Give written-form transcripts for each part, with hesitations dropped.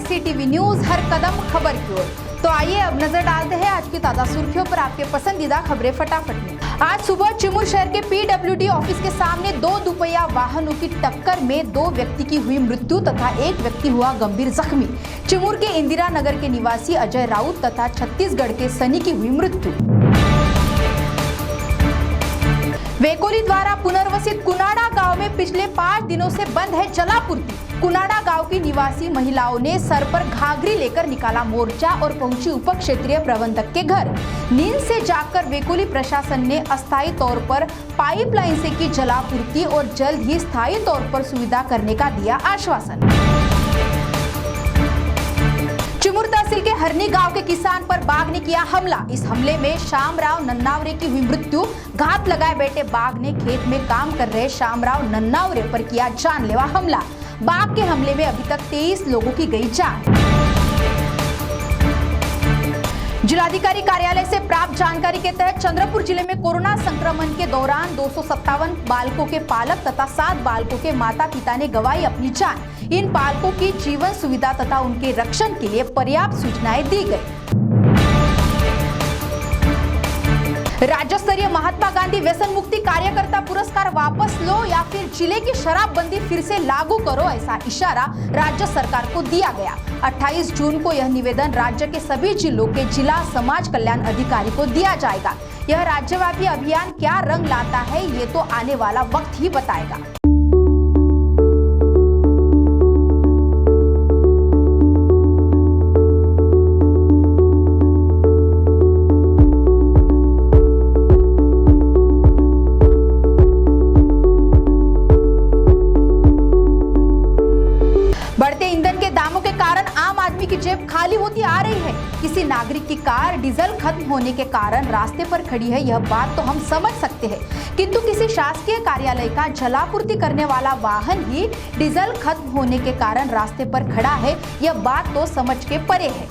CTV news, हर कदम खबर की ओर। तो आइए अब नजर डालते हैं आज की ताजा सुर्खियों पर आपके पसंदीदा खबरें फटाफट में। आज सुबह चिमूर शहर के पीडब्ल्यूडी ऑफिस के सामने 2 दुपहिया वाहनों की टक्कर में 2 व्यक्ति की हुई मृत्यु तथा 1 व्यक्ति हुआ गंभीर जख्मी। चिमूर के इंदिरा नगर के निवासी अजय राउत तथा छत्तीसगढ़ के सनी की हुई मृत्यु। वेकोली द्वारा पुनर्वसित कुनाड़ा गांव में पिछले 5 दिनों से बंद है जलापूर्ति। कुनाड़ा गांव की निवासी महिलाओं ने सर पर घाघरी लेकर निकाला मोर्चा और पहुंची उप क्षेत्रीय प्रबंधक के घर। नींद से जागकर वेकोली प्रशासन ने अस्थायी तौर पर पाइपलाइन से की जलापूर्ति और जल्द ही स्थायी तौर पर सुविधा करने का दिया आश्वासन। चिमूर तहसील के हरनी गांव के किसान पर बाघ ने किया हमला। इस हमले में शामराव नन्नावरे की हुई मृत्यु। घात लगाए बैठे बाघ ने खेत में काम कर रहे शामराव नन्नावरे पर किया जानलेवा हमला। बाघ के हमले में अभी तक 23 लोगों की गई जान। जिलाधिकारी कार्यालय से प्राप्त जानकारी के तहत चंद्रपुर जिले में कोरोना संक्रमण के दौरान 257 बालकों के पालक तथा 7 बालकों के माता पिता ने गंवाई अपनी जान। इन बालकों की जीवन सुविधा तथा उनके रक्षण के लिए पर्याप्त सूचनाएं दी गई। राज्य स्तरीय महात्मा गांधी व्यसन मुक्ति कार्यकर्ता पुरस्कार वापस लो या फिर जिले की शराबबंदी फिर से लागू करो, ऐसा इशारा राज्य सरकार को दिया गया। 28 जून को यह निवेदन राज्य के सभी जिलों के जिला समाज कल्याण अधिकारी को दिया जाएगा। यह राज्यव्यापी अभियान क्या रंग लाता है, ये तो आने वाला वक्त ही बताएगा। बढ़ते ईंधन के दामों के कारण आम आदमी की जेब खाली होती आ रही है। किसी नागरिक की कार डीजल खत्म होने के कारण रास्ते पर खड़ी है, यह बात तो हम समझ सकते हैं, किंतु किसी शासकीय कार्यालय का जलापूर्ति करने वाला वाहन ही डीजल खत्म होने के कारण रास्ते पर खड़ा है, यह बात तो समझ के परे है।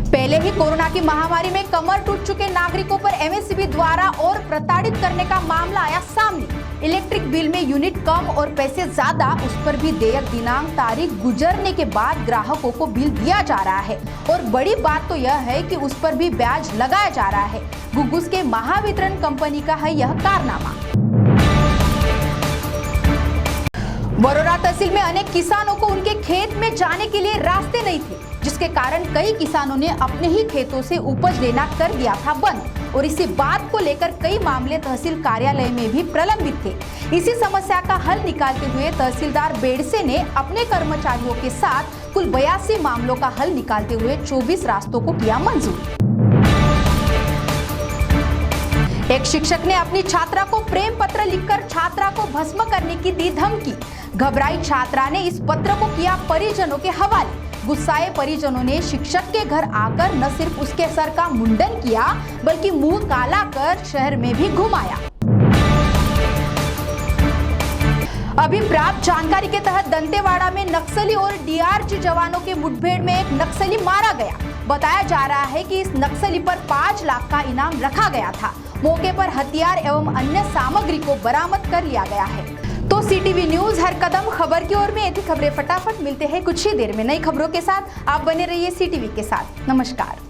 पहले ही कोरोना की महामारी में कमर टूट चुके नागरिकों पर एमएससीबी द्वारा और प्रताड़ित करने का मामला आया सामने। इलेक्ट्रिक बिल में यूनिट कम और पैसे ज्यादा, उस पर भी देयक दिनांक तारीख गुजरने के बाद ग्राहकों को बिल दिया जा रहा है। और बड़ी बात तो यह है कि उस पर भी ब्याज लगाया जा रहा है। घुघुस के महावितरण कंपनी का है यह कारनामा। बरोरा तहसील में अनेक किसानों को उनके खेत में जाने के लिए रास्ते नहीं थे, जिसके कारण कई किसानों ने अपने ही खेतों से उपज लेना कर दिया था बंद। और इसी बात को लेकर कई मामले तहसील कार्यालय में भी प्रलंबित थे। इसी समस्या का हल निकालते हुए तहसीलदार बेड़से ने अपने कर्मचारियों के साथ कुल 82 मामलों का हल निकालते हुए 24 रास्तों को किया मंजूर। एक शिक्षक ने अपनी छात्रा को प्रेम पत्र लिखकर छात्रा को भस्म करने की दी धमकी। घबराई छात्रा ने इस पत्र को किया परिजनों के हवाले। गुस्साए परिजनों ने शिक्षक के घर आकर न सिर्फ उसके सर का मुंडन किया, बल्कि मुंह काला कर शहर में भी घुमाया। अभी प्राप्त जानकारी के तहत दंतेवाड़ा में नक्सली और डीआरजी जवानों के मुठभेड़ में एक नक्सली मारा गया। बताया जा रहा है कि इस नक्सली पर 5 लाख का इनाम रखा गया था। मौके पर हथियार एवं अन्य सामग्री को बरामद कर लिया गया है। तो सीटीवी न्यूज, हर कदम खबर की ओर में ऐसी खबरें फटाफट मिलते हैं कुछ ही देर में नई खबरों के साथ। आप बने रहिए सीटीवी के साथ। नमस्कार।